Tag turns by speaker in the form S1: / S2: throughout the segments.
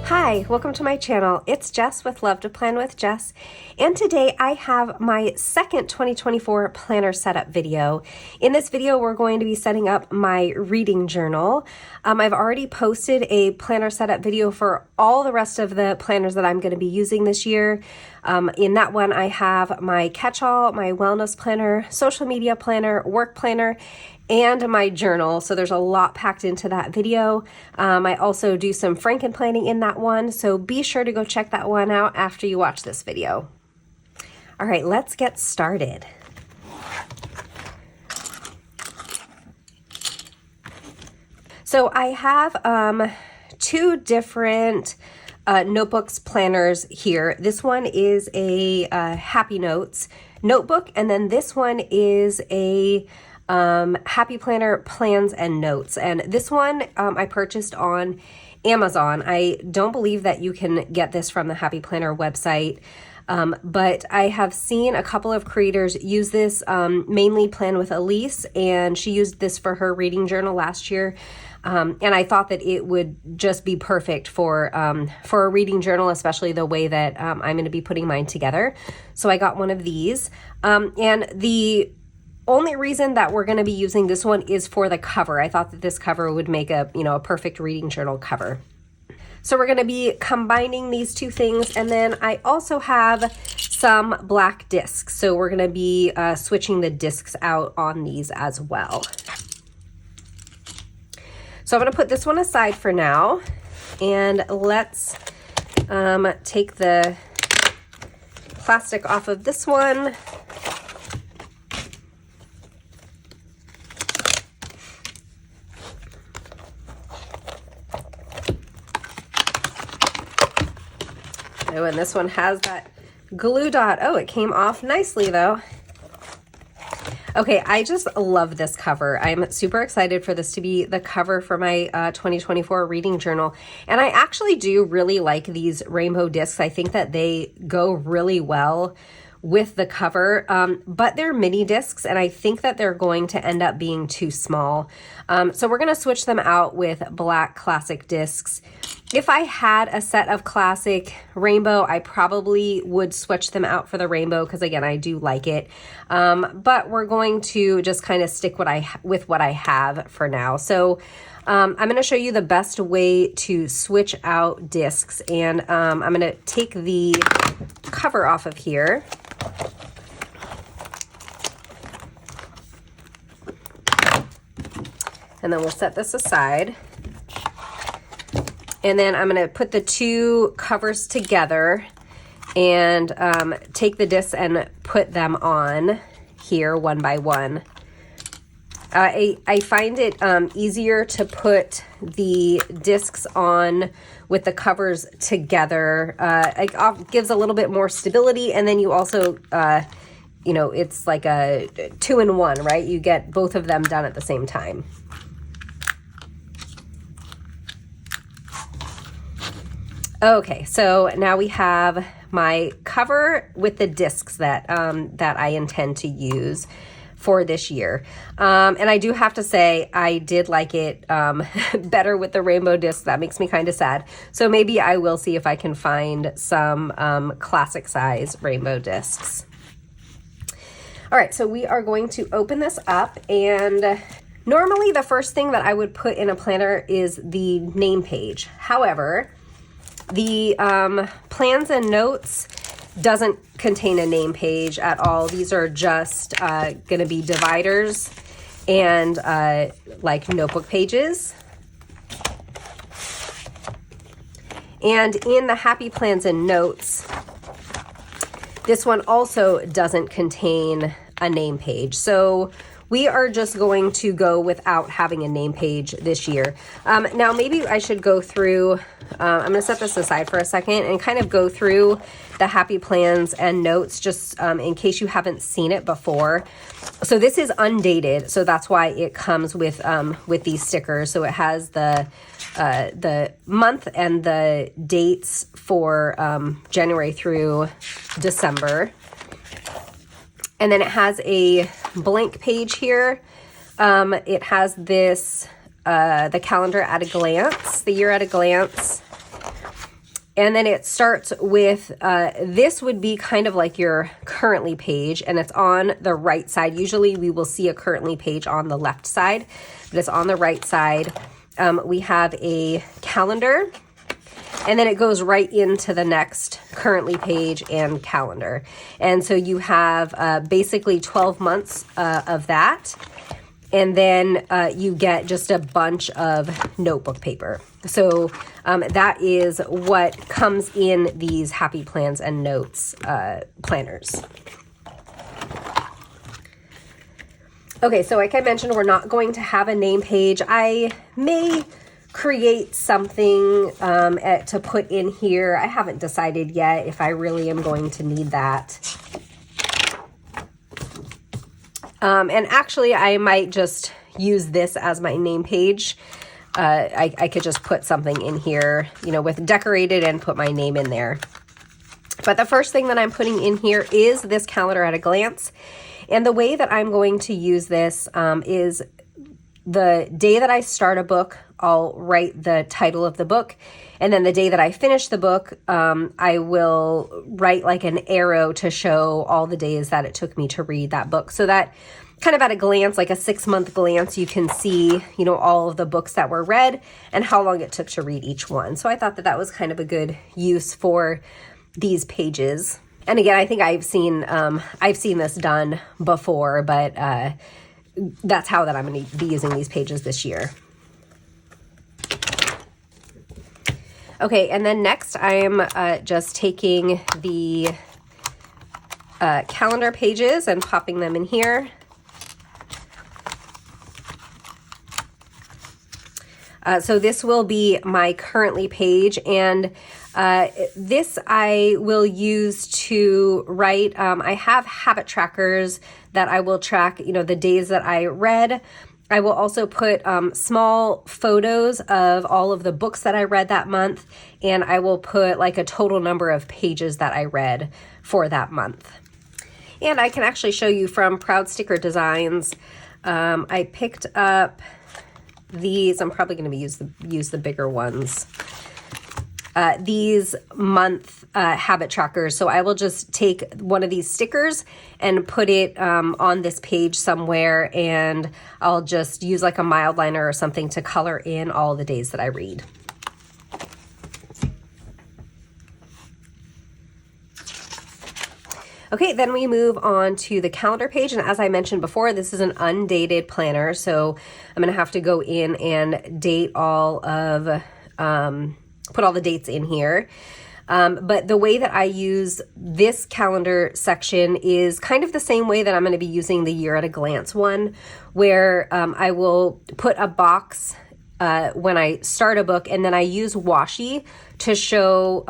S1: Hi, welcome to my channel. It's Jess with Love to Plan with Jess, and today I have my second 2024 planner setup video. In this video, we're going to be setting up my reading journal. I've already posted a planner setup video for all the rest of the planners that I'm going to be using this year. In that one, I have my catch-all, my wellness planner, social media planner, work planner, and my journal. So there's a lot packed into that video. I also do some frankenplanning in that one, so be sure to go check that one out after you watch this video. All right, let's get started. So I have two different notebooks planners here. This one is a Happy Notes notebook, and then this one is a Happy Planner Plans and Notes. And this one I purchased on Amazon. I don't believe that you can get this from the Happy Planner website, but I have seen a couple of creators use this, mainly Plan with Elise, and she used this for her reading journal last year. And I thought that it would just be perfect for a reading journal, especially the way that I'm going to be putting mine together. So I got one of these, and the only reason that we're going to be using this one is for the cover. I thought that this cover would make a perfect reading journal cover. So we're going to be combining these two things, and then I also have some black discs. So we're going to be switching the discs out on these as well. So I'm going to put this one aside for now, and let's take the plastic off of this one. Oh, and this one has that glue dot. Oh, it came off nicely though. Okay, I just love this cover. I'm super excited for this to be the cover for my 2024 reading journal. And I actually do really like these rainbow discs. I think that they go really well with the cover, but they're mini discs, and I think that they're going to end up being too small. So we're going to switch them out with black classic discs. If I had a set of classic rainbow, I probably would switch them out for the rainbow because, again, I do like it. But we're going to just kind of stick with what I have for now. So I'm going to show you the best way to switch out discs, and I'm going to take the cover off of here. And then we'll set this aside. And then I'm going to put the two covers together and take the discs and put them on here one by one. I find it easier to put the discs on with the covers together. It gives a little bit more stability, and then you also, it's like a 2-in-1, right? You get both of them done at the same time. Okay, so now we have my cover with the discs that I intend to use for this year. And I do have to say, I did like it better with the rainbow discs. That makes me kind of sad. So maybe I will see if I can find some classic size rainbow discs. All right, so we are going to open this up, and normally the first thing that I would put in a planner is the name page. However, the plans and notes doesn't contain a name page at all. These are just going to be dividers and like notebook pages. And in the Happy Plans and Notes, this one also doesn't contain a name page. So we are just going to go without having a name page this year. Now, maybe I should go through, I'm going to set this aside for a second and kind of go through the Happy Plans and Notes just in case you haven't seen it before. So this is undated, so that's why it comes with these stickers. So it has the month and the dates for January through December. And then it has a blank page here. It has this, the calendar at a glance, the year at a glance. And then it starts with, this would be kind of like your currently page, and it's on the right side. Usually we will see a currently page on the left side, but it's on the right side. We have a calendar, and then it goes right into the next currently page and calendar. And so you have basically 12 months of that. And then you get just a bunch of notebook paper. So that is what comes in these Happy Plans and Notes planners. Okay, so like I mentioned, we're not going to have a name page. I may create something to put in here. I haven't decided yet if I really am going to need that. And actually, I might just use this as my name page. I could just put something in here, you know, with decorated and put my name in there. But the first thing that I'm putting in here is this calendar at a glance. And the way that I'm going to use this is the day that I start a book, I'll write the title of the book. And then the day that I finish the book, I will write like an arrow to show all the days that it took me to read that book. So that kind of at a glance, like a 6-month glance, you can see, you know, all of the books that were read and how long it took to read each one. So I thought that that was kind of a good use for these pages. And again, I think I've seen this done before, but that's how that I'm going to be using these pages this year. Okay, and then next I'm just taking the calendar pages and popping them in here. So this will be my currently page, and this I will use to write. I have habit trackers that I will track, you know, the days that I read. I will also put small photos of all of the books that I read that month, and I will put like a total number of pages that I read for that month. And I can actually show you from Proud Sticker Designs. I picked up these. I'm probably going to use the bigger ones. These month habit trackers. So I will just take one of these stickers and put it on this page somewhere, and I'll just use like a mild liner or something to color in all the days that I read. Okay, then we move on to the calendar page, and as I mentioned before, this is an undated planner, so I'm going to have to go in and date all of put all the dates in here. But the way that I use this calendar section is kind of the same way that I'm going to be using the year at a glance one, where I will put a box when I start a book, and then I use washi to show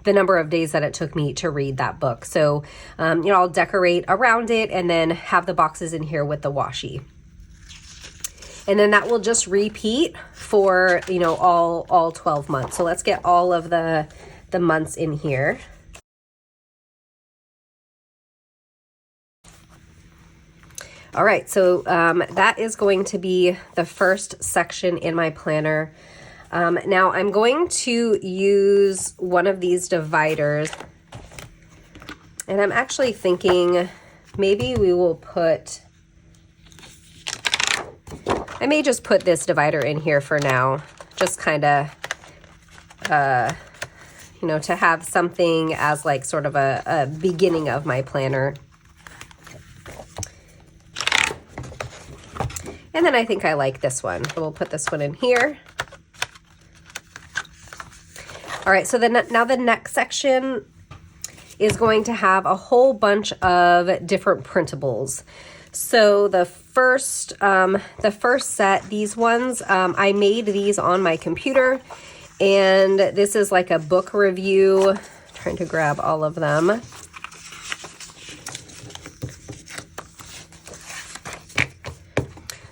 S1: the number of days that it took me to read that book. So, you know, I'll decorate around it and then have the boxes in here with the washi. And then that will just repeat for, you know, all 12 months. So let's get all of the months in here. All right, so that is going to be the first section in my planner. Now I'm going to use one of these dividers, and I'm actually thinking maybe we will put, I may just put this divider in here for now, just kind of, you know, to have something as like sort of a beginning of my planner. And then I think I like this one. So we'll put this one in here. All right, so now the next section is going to have a whole bunch of different printables. So the first set, these ones, I made these on my computer, and this is like a book review. I'm trying to grab all of them.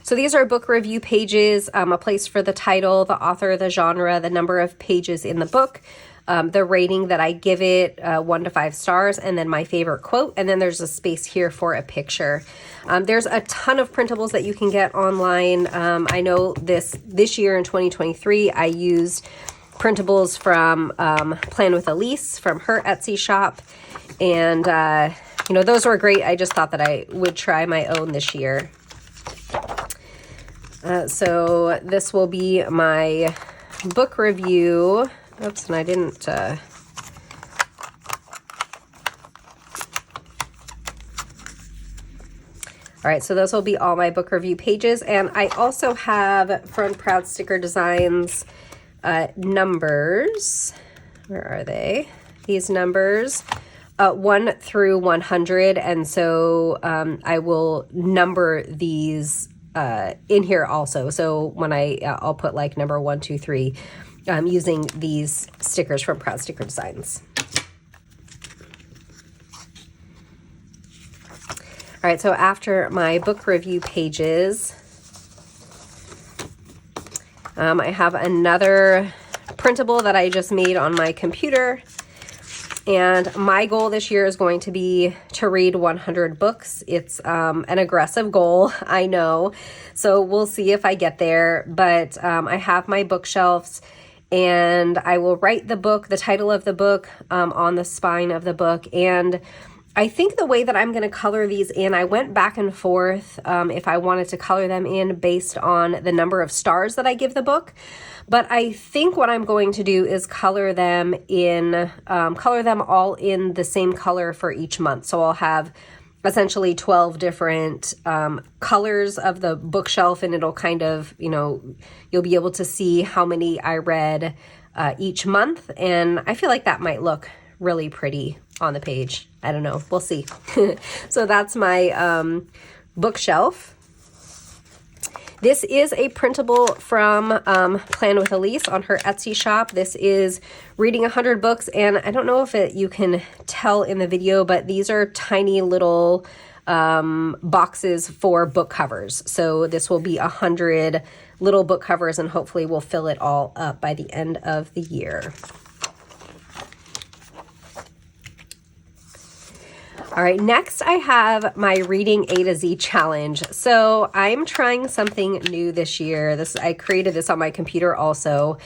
S1: So these are book review pages, a place for the title, the author, the genre, the number of pages in the book, the rating that I give it, 1 to 5 stars, and then my favorite quote. And then there's a space here for a picture. There's a ton of printables that you can get online. I know this year in 2023, I used printables from Plan with Elise from her Etsy shop. And, you know, those were great. I just thought that I would try my own this year. So this will be my book review. Oops, and I didn't... All right, so those will be all my book review pages. And I also have from Proud Sticker Designs numbers. Where are they? These numbers, 1 through 100. And so I will number these in here also. So when I'll put like number 1, 2, 3 using these stickers from Proud Sticker Designs. All right, so after my book review pages, I have another printable that I just made on my computer. And my goal this year is going to be to read 100 books. It's an aggressive goal, I know. So we'll see if I get there. But I have my bookshelves, and I will write the book, the title of the book, on the spine of the book. And I think the way that I'm going to color these in, I went back and forth if I wanted to color them in based on the number of stars that I give the book. But I think what I'm going to do is color them all in the same color for each month. So I'll have essentially 12 different colors of the bookshelf, and it'll kind of, you know, you'll be able to see how many I read each month. And I feel like that might look really pretty on the page. I don't know. We'll see. So that's my bookshelf. This is a printable from Plan with Elise on her Etsy shop. This is reading 100 books, and I don't know if you can tell in the video, but these are tiny little boxes for book covers. So this will be 100 little book covers, and hopefully we'll fill it all up by the end of the year. All right, next I have my Reading A to Z challenge. So I'm trying something new this year. I created this on my computer also.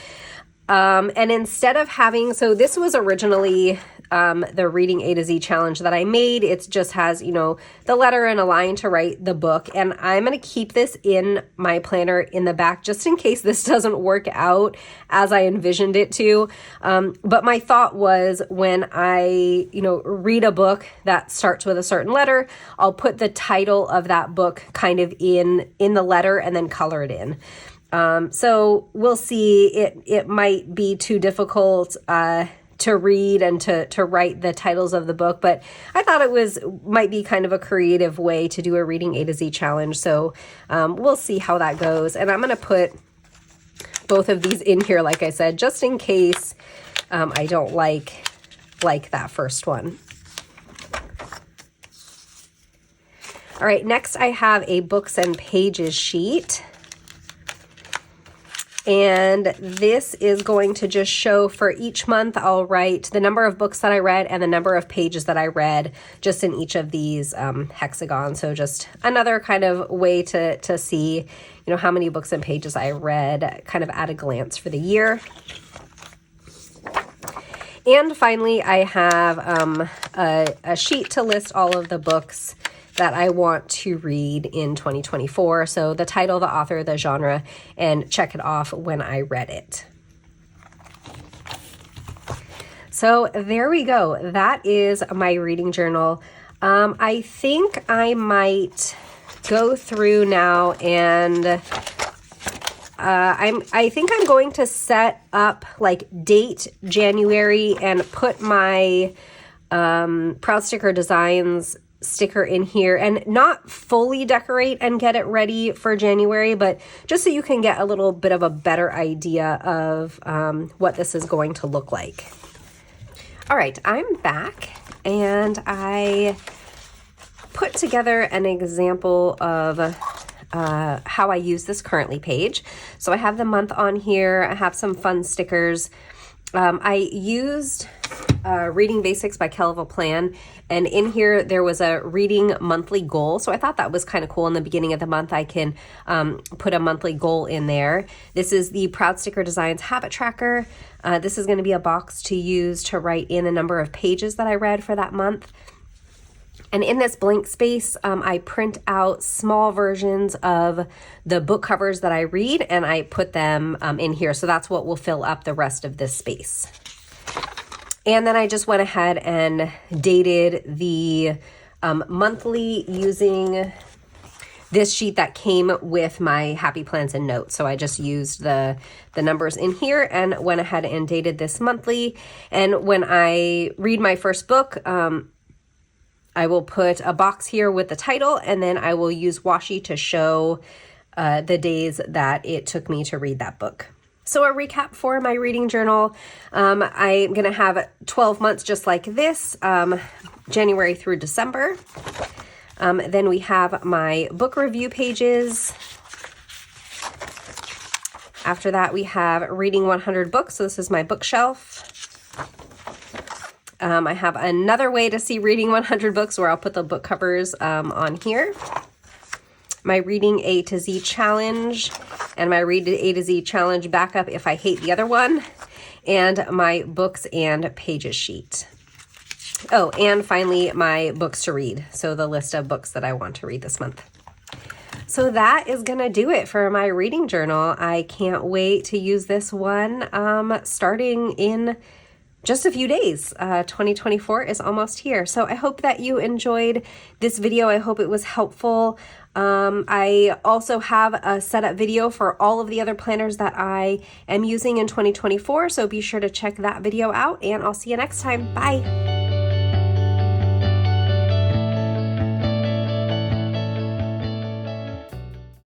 S1: And instead of having, so this was originally the Reading A to Z challenge that I made. It just has, you know, the letter and a line to write the book. And I'm going to keep this in my planner in the back just in case this doesn't work out as I envisioned it to. But my thought was when I, you know, read a book that starts with a certain letter, I'll put the title of that book kind of in the letter and then color it in. So we'll see. It might be too difficult to read and to write the titles of the book, but I thought it might be kind of a creative way to do a Reading A to Z challenge. So we'll see how that goes. And I'm going to put both of these in here, like I said, just in case I don't like that first one. All right, next I have a books and pages sheet. And this is going to just show for each month, I'll write the number of books that I read and the number of pages that I read just in each of these hexagons. So just another kind of way to see, you know, how many books and pages I read kind of at a glance for the year. And finally, I have a sheet to list all of the books that I want to read in 2024. So the title, the author, the genre, and check it off when I read it. So there we go. That is my reading journal. I think I go through now and I think I'm going to set up like date January and put my Proud Sticker Designs sticker in here and not fully decorate and get it ready for January, but just so you can get a little bit of a better idea of what this is going to look like. All right, I'm back and I put together an example of how I use this currently page. So I have the month on here. I have some fun stickers. I used Reading Basics by Kelva Plan, and in here there was a reading monthly goal. So I thought that was kind of cool. In the beginning of the month, I can put a monthly goal in there. This is the Proud Sticker Designs Habit Tracker. This is going to be a box to use to write in the number of pages that I read for that month. And in this blank space, I print out small versions of the book covers that I read, and I put them in here. So that's what will fill up the rest of this space. And then I just went ahead and dated the monthly using this sheet that came with my Happy Plans and Notes. So I just used the numbers in here and went ahead and dated this monthly. And when I read my first book, I will put a box here with the title, and then I will use washi to show the days that it took me to read that book. So a recap for my reading journal, I'm going to have 12 months just like this, January through December. Then we have my book review pages. After that, we have reading 100 books. So this is my bookshelf. I have another way to see reading 100 books where I'll put the book covers on here. My reading A to Z challenge and my read A to Z challenge backup if I hate the other one, and my books and pages sheet. Oh, and finally my books to read. So the list of books that I want to read this month. So that is going to do it for my reading journal. I can't wait to use this one starting in just a few days. 2024 is almost here. So I hope that you enjoyed this video. I hope it was helpful. I also have a setup video for all of the other planners that I am using in 2024. So be sure to check that video out, and I'll see you next time. Bye.